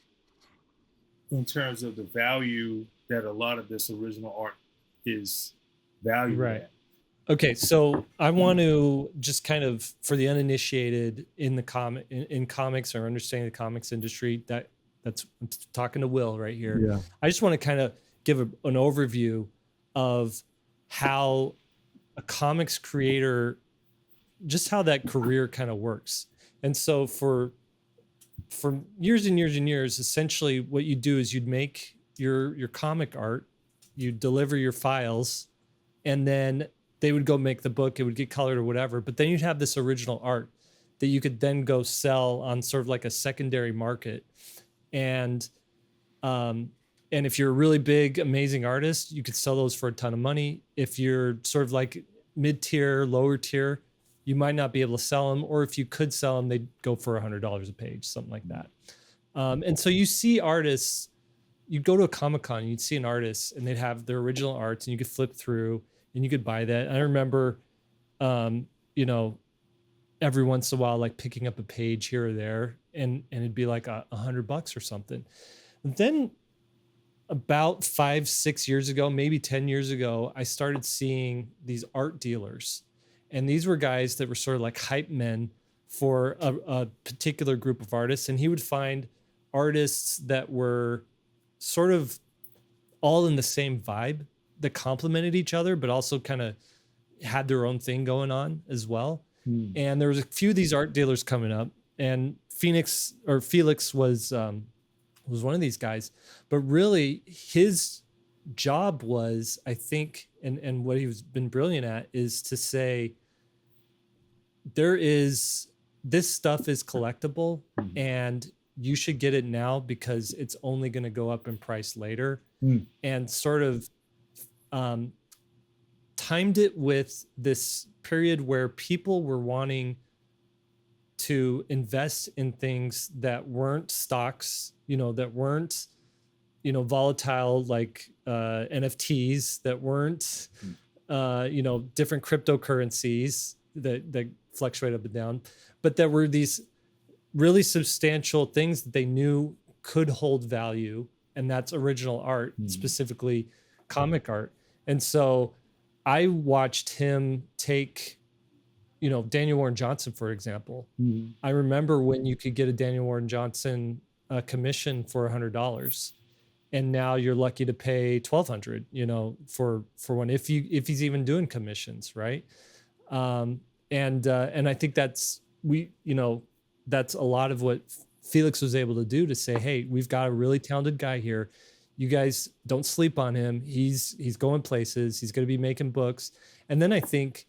in terms of the value that a lot of this original art is valued at. Okay, so I want to just kind of, for the uninitiated in comics or understanding the comics industry, that's I'm talking to Will right here. Yeah. I just want to kind of give an overview of how a comics creator, just how that career kind of works. And so for years and years and years, essentially what you do is you'd make your comic art, you deliver your files, and then they would go make the book, it would get colored or whatever, but then you'd have this original art that you could then go sell on sort of like a secondary market. And if you're a really big, amazing artist, you could sell those for a ton of money. If you're sort of like mid-tier, lower tier, you might not be able to sell them, or if you could sell them, they'd go for $100 a page, something like that. And so you see artists, you go to a Comic-Con, you'd see an artist and they'd have their original arts and you could flip through and you could buy that. And I remember, every once in a while, like picking up a page here or there, and it'd be like $100 or something. And then about 5-6 years ago, maybe 10 years ago, I started seeing these art dealers. And these were guys that were sort of like hype men for a particular group of artists. And he would find artists that were sort of all in the same vibe, that complemented each other, but also kind of had their own thing going on as well. Hmm. And there was a few of these art dealers coming up, and Felix was one of these guys. But really, his job was, I think, and what he's been brilliant at is to say, this stuff is collectible, and you should get it now because it's only going to go up in price later. And sort of timed it with this period where people were wanting to invest in things that weren't stocks, that weren't, volatile, like NFTs, that weren't, different cryptocurrencies that fluctuate up and down, but that were these really substantial things that they knew could hold value. And that's original art, specifically comic art. And so I watched him take, Daniel Warren Johnson, for example. I remember when you could get a Daniel Warren Johnson commission for $100, and now you're lucky to pay $1,200, for one, if he's even doing commissions, right? And I think that's a lot of what Felix was able to do, to say, hey, we've got a really talented guy here. You guys don't sleep on him. He's going places. He's going to be making books. And then I think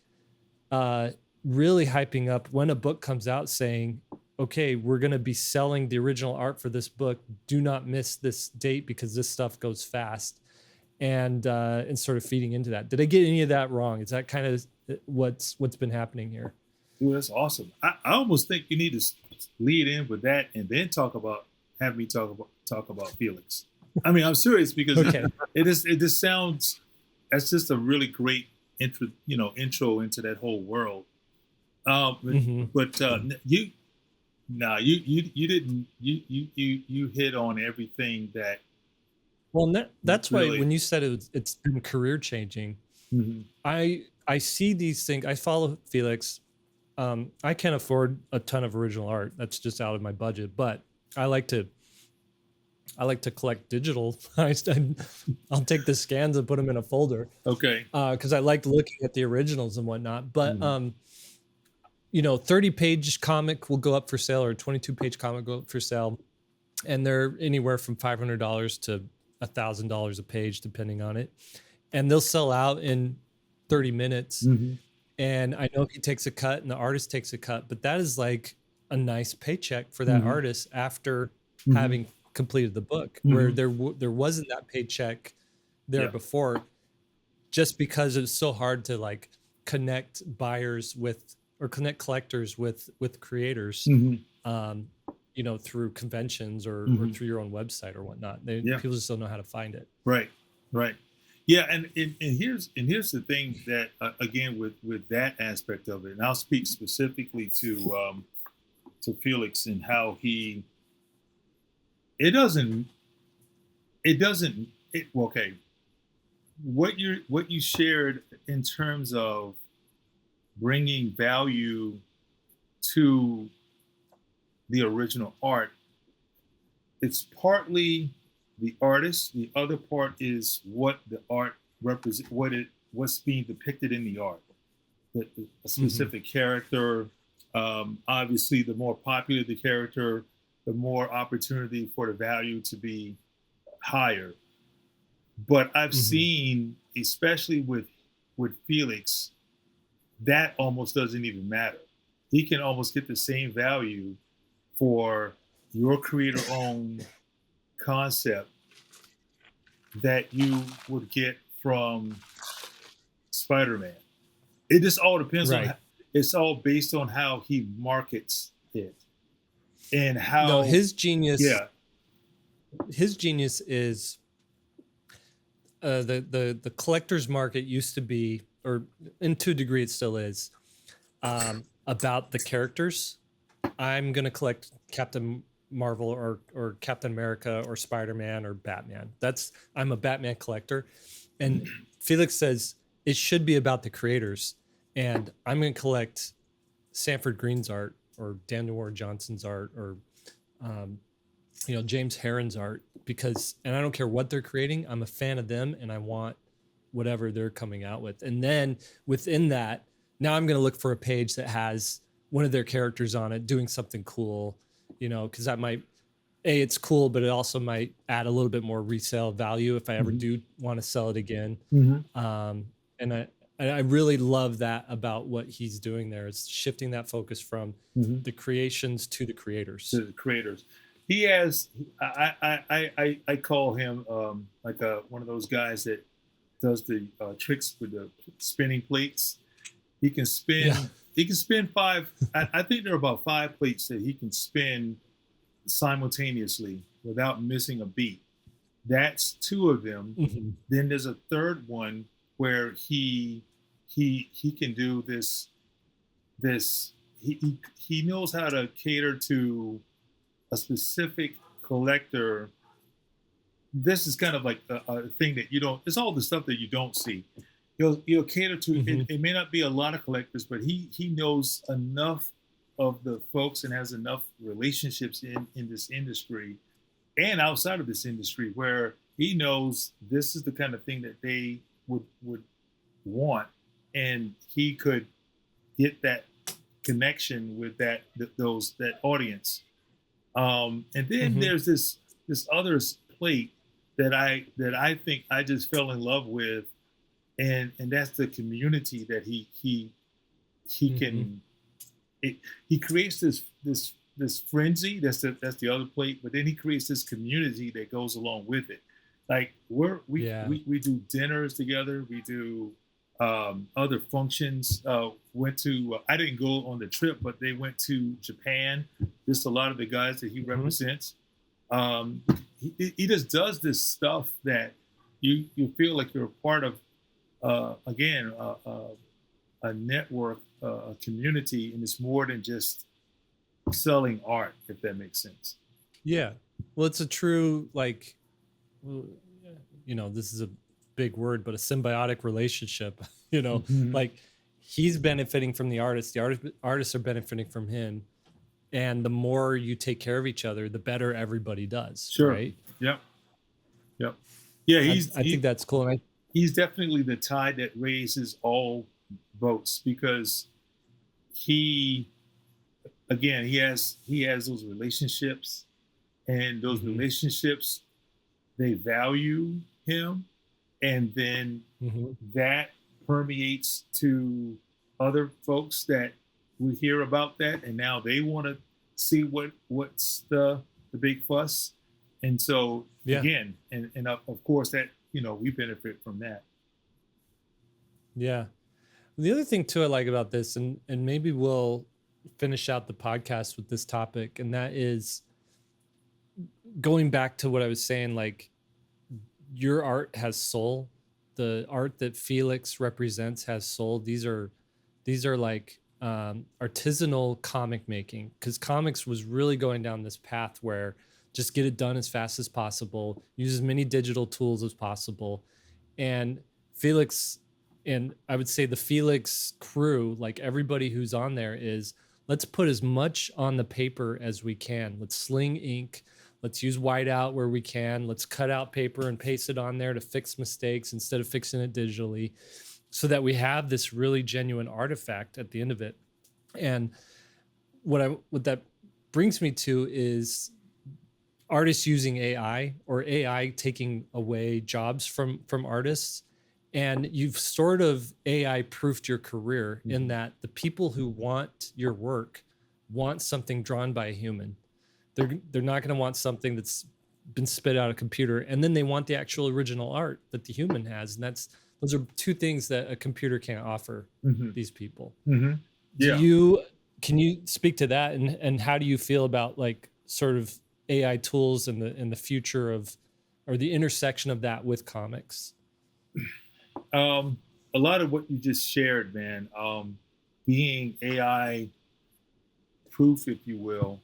really hyping up when a book comes out, saying, okay, we're going to be selling the original art for this book. Do not miss this date because this stuff goes fast. And sort of feeding into that. Did I get any of that wrong? Is that kind of what's been happening here? Dude, that's awesome. I almost think you need to lead in with that and then have me talk about Felix. I mean, I'm serious, because okay. it just sounds, that's just a really great intro into that whole world. But you didn't, you hit on everything that. Well, that's really, why when you said it's been career changing, I see these things. I follow Felix. I can't afford a ton of original art. That's just out of my budget. But I like to collect digital. I'll take the scans and put them in a folder. Okay. Because I like looking at the originals and whatnot. But 30-page comic will go up for sale, or a 22-page comic go up for sale, and they're anywhere from $500 to $1,000 a page, depending on it, and they'll sell out in 30 minutes. And I know he takes a cut and the artist takes a cut, but that is like a nice paycheck for that artist after having completed the book, where there wasn't that paycheck there before, just because it's so hard to like connect buyers with, or connect collectors with creators, through conventions or through your own website or whatnot. People just don't know how to find it. Right. Yeah, and here's the thing that again with that aspect of it, and I'll speak specifically to Felix and how what you shared in terms of bringing value to the original art. It's partly the artist. The other part is what the art represents, what's being depicted in the art. A specific character. Obviously, the more popular the character, the more opportunity for the value to be higher. But I've seen, especially with Felix, that almost doesn't even matter. He can almost get the same value for your creator-owned concept that you would get from Spider-Man. It just all depends on. It's all based on how he markets it and how. No, his genius. Yeah, his genius is the collector's market used to be, or in to a degree it still is, about the characters. I'm going to collect Captain Marvel or Captain America or Spider-Man or Batman. I'm a Batman collector. And Felix says it should be about the creators. And I'm going to collect Sanford Greene's art, or Daniel Warren Johnson's art, or James Herron's art, and I don't care what they're creating. I'm a fan of them, and I want whatever they're coming out with. And then within that, now I'm going to look for a page that has one of their characters on it doing something cool, you know, because that might, it's cool, but it also might add a little bit more resale value if I ever do want to sell it again. And I really love that about what he's doing there. It's shifting that focus from the creations to the creators. To the creators. He has, I call him like one of those guys that does the tricks with the spinning plates. He can spin. Yeah. He can spin 5. I think there are about 5 plates that he can spin simultaneously without missing a beat. That's 2 of them. Then there's a third one where he can do this. He knows how to cater to a specific collector. This is kind of like a thing that you don't. It's all the stuff that you don't see. He'll cater to. It may not be a lot of collectors, but he knows enough of the folks and has enough relationships in this industry and outside of this industry where he knows this is the kind of thing that they would want, and he could get that connection with that audience. And then there's this other plate that I think I just fell in love with, and that's the community that he can. He creates this frenzy. That's the other plate, but then he creates this community that goes along with it. Like we do dinners together. We do other functions. Went to I didn't go on the trip, but they went to Japan. Just a lot of the guys that he represents. He just does this stuff that you feel like you're a part of. Again, a network, a community, and it's more than just selling art, if that makes sense. Yeah. Well, it's a true, like, you know, this is a big word, but a symbiotic relationship, you know, like he's benefiting from the artists are benefiting from him. And the more you take care of each other, the better everybody does. Sure. Right. Yep. Yeah. I think that's cool. And he's definitely the tide that raises all boats, because he has those relationships, and those relationships, they value him, and then that permeates to other folks that we hear about that, and now they want to see what's the big fuss. And so again, and of course that, you know, we benefit from that. Yeah. The other thing too I like about this, and maybe we'll finish out the podcast with this topic, and that is going back to what I was saying, like your art has soul. The art that Felix represents has soul. These are like artisanal comic making, because comics was really going down this path where just get it done as fast as possible, use as many digital tools as possible. And Felix, and I would say the Felix crew, like everybody who's on there, is let's put as much on the paper as we can. Let's sling ink. Let's use whiteout where we can. Let's cut out paper and paste it on there to fix mistakes instead of fixing it digitally, so that we have this really genuine artifact at the end of it. And what that brings me to is artists using AI, or AI taking away jobs from artists. And you've sort of AI proofed your career in that the people who want your work want something drawn by a human. They're not going to want something that's been spit out of a computer, and then they want the actual original art that the human has. And those are two things that a computer can't offer these people. Yeah. Can you speak to that, and how do you feel about like sort of AI tools and the future of, or the intersection of that with comics? A lot of what you just shared, man, being AI proof, if you will,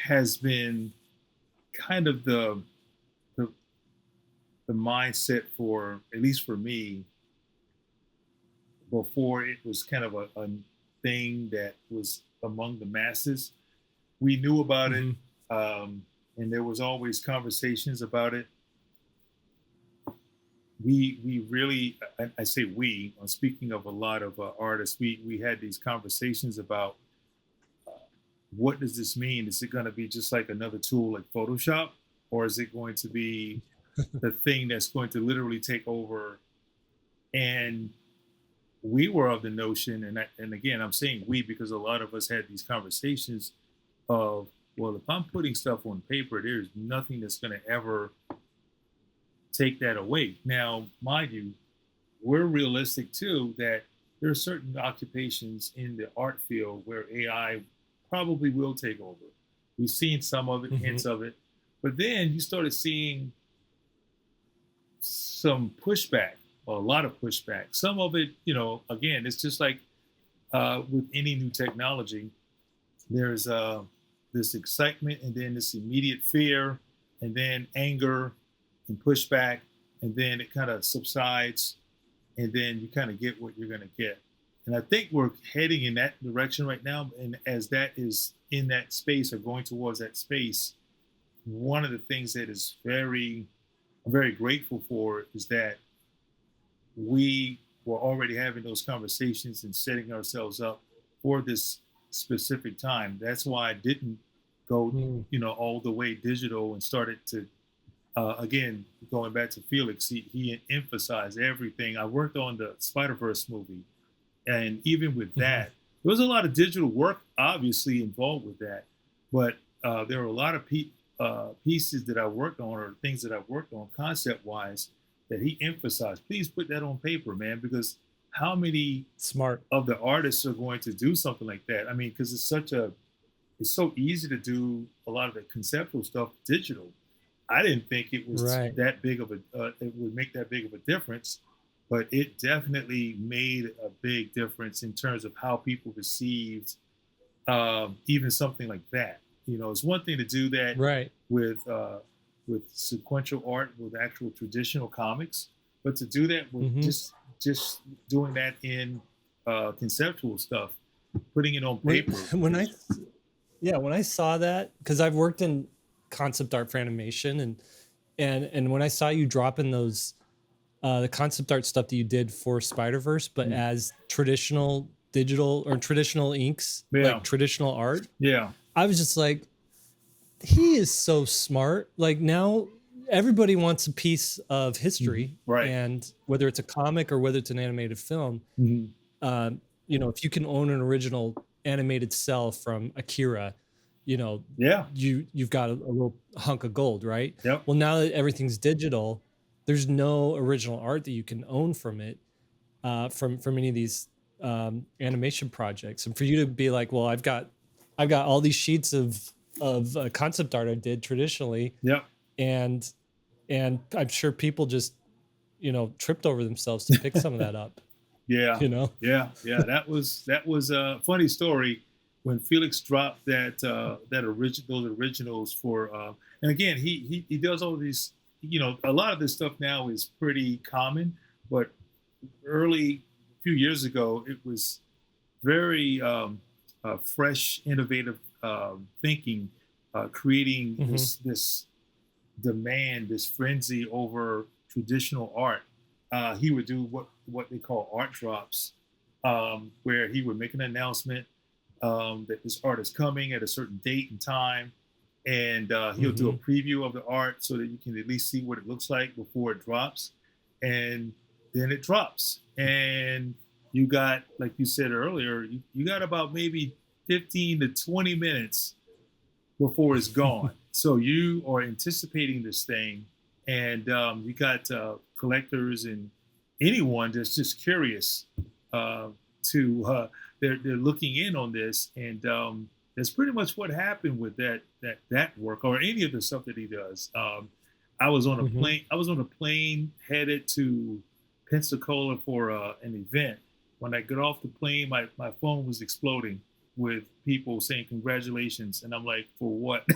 has been kind of the mindset for, at least for me, before it was kind of a thing that was among the masses. We knew about it, and there was always conversations about it. we really, I say we, speaking of a lot of artists, we had these conversations about what does this mean? Is it going to be just like another tool like Photoshop, or is it going to be the thing that's going to literally take over? And we were of the notion, and again, I'm saying we because a lot of us had these conversations of, well, if I'm putting stuff on paper, there's nothing that's going to ever take that away. Now, mind you, we're realistic too that there are certain occupations in the art field where AI probably will take over. We've seen some of it, hints of it, but then you started seeing some pushback, or a lot of pushback. Some of it, again, it's just like with any new technology, there's this excitement and then this immediate fear and then anger and pushback, and then it kind of subsides, and then you kind of get what you're going to get. And I think we're heading in that direction right now. And as that is in that space or going towards that space, one of the things that is I'm very grateful for is that we were already having those conversations and setting ourselves up for this specific time. That's why I didn't go, all the way digital and started to, again, going back to Felix, he emphasized everything. I worked on the Spider-Verse movie. And even with that, there was a lot of digital work obviously involved with that. But there were a lot of pieces that I worked on, or things that I worked on concept-wise, that he emphasized. Please put that on paper, man, because how many of the artists are going to do something like that? I mean, because it's so easy to do a lot of the conceptual stuff digital. I didn't think it was that big of it would make that big of a difference, but it definitely made a big difference in terms of how people received even something like that. It's one thing to do that with sequential art, with actual traditional comics, but to do that with just doing that in conceptual stuff, putting it on paper. When I saw that, because I've worked in concept art for animation, and when I saw you dropping those the concept art stuff that you did for Spider-Verse, but as traditional digital or traditional inks, like traditional art, I was just like, he is so smart. Like, now everybody wants a piece of history, and whether it's a comic or whether it's an animated film, if you can own an original animated cell from Akira, you've got a little hunk of gold, right? Well, now that everything's digital, there's no original art that you can own from it, from any of these animation projects. And for you to be like, well, I've got all these sheets of concept art I did traditionally, and I'm sure people just tripped over themselves to pick some of that up. That was a funny story when Felix dropped those originals for and again he does all these, a lot of this stuff now is pretty common, but early few years ago it was very fresh, innovative thinking, creating this demand, this frenzy over traditional art. He would do what they call art drops, where he would make an announcement that this art is coming at a certain date and time, and he'll do a preview of the art so that you can at least see what it looks like before it drops, and then it drops, and you got, like you said earlier, you got about maybe 15 to 20 minutes before it's gone. So you are anticipating this thing, and you got collectors and anyone that's just curious they're looking in on this, and that's pretty much what happened with that work, or any of the stuff that he does. I was on a plane. I was on a plane headed to Pensacola for an event. When I got off the plane, my phone was exploding with people saying congratulations, and I'm like, for what?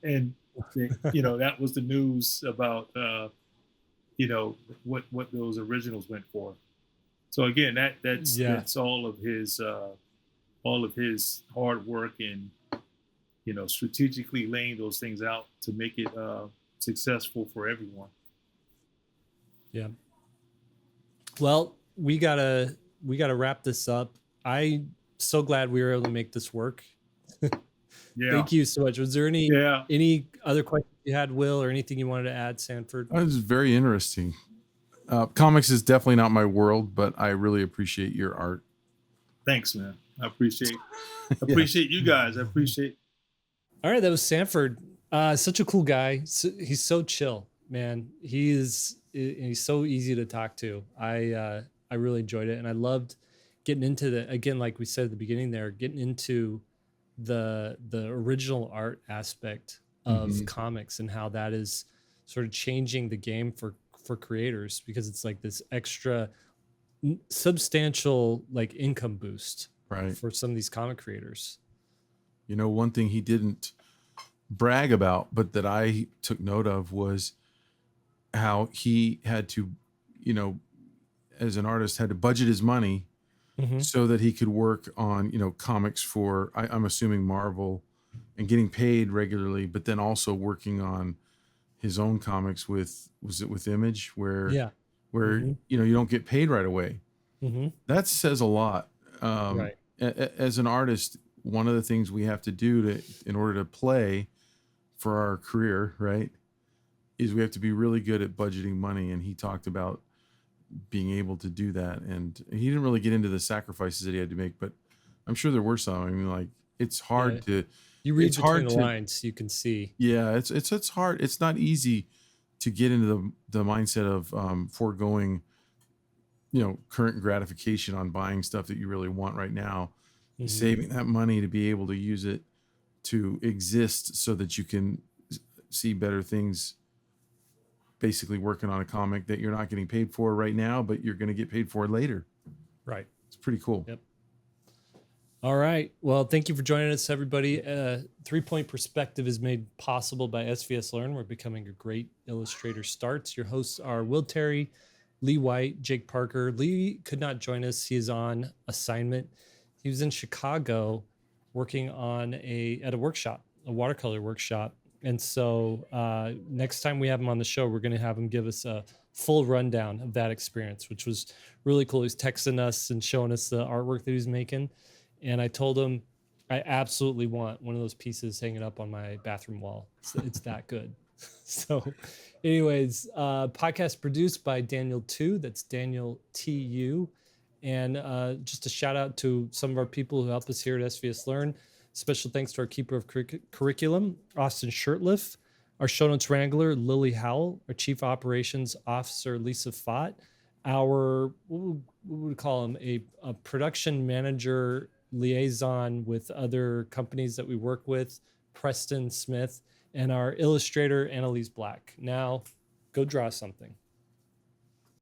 And that was the news about what those originals went for. So again, that's all of his hard work and strategically laying those things out to make it successful for everyone. Yeah. Well, we gotta wrap this up. I'm so glad we were able to make this work. Yeah. Thank you so much. Was there any other questions you had, Will, or anything you wanted to add, Sanford? That was very interesting. Comics is definitely not my world, but I really appreciate your art. Thanks, man. I appreciate you guys. I appreciate. All right, that was Sanford. Such a cool guy. He's so chill, man. He's so easy to talk to. I really enjoyed it, and I loved getting into the, again, like we said at the beginning there, getting into the original art aspect of comics and how that is sort of changing the game for creators, because it's like this extra substantial like income boost for some of these comic creators. You know, one thing he didn't brag about, but that I took note of, was how he had to, you know, as an artist, had to budget his money so that he could work on, you know, comics for, I'm assuming Marvel, and getting paid regularly, but then also working on his own comics with Image, where you know, you don't get paid right away. That says a lot. As an artist, one of the things we have to do in order to play for our career, right, is we have to be really good at budgeting money. And he talked about being able to do that. And he didn't really get into the sacrifices that he had to make, but I'm sure there were some. I mean, like, it's hard to, you read between the lines, you can see. Yeah, it's hard. It's not easy to get into the mindset of foregoing, you know, current gratification on buying stuff that you really want right now, saving that money to be able to use it to exist so that you can see better things, basically working on a comic that you're not getting paid for right now, but you're going to get paid for later. Right. It's pretty cool. Yep. All right. Well, thank you for joining us, everybody. 3-Point Perspective is made possible by SVSLearn. We're becoming a great illustrator starts. Your hosts are Will Terry, Lee White, Jake Parker. Lee could not join us. He is on assignment. He was in Chicago working on at a workshop, a watercolor workshop. And so next time we have him on the show, we're going to have him give us a full rundown of that experience, which was really cool. He's texting us and showing us the artwork that he's making. And I told him, I absolutely want one of those pieces hanging up on my bathroom wall. It's that good. So anyways, podcast produced by Daniel Tu. That's Daniel TU. And just a shout out to some of our people who help us here at SVSLearn. Special thanks to our keeper of curriculum, Austin Shirtliff, our show notes wrangler, Lily Howell, our chief operations officer, Lisa Fott, our, what would we call him, a production manager liaison with other companies that we work with, Preston Smith, and our illustrator, Annalise Black. Now, go draw something.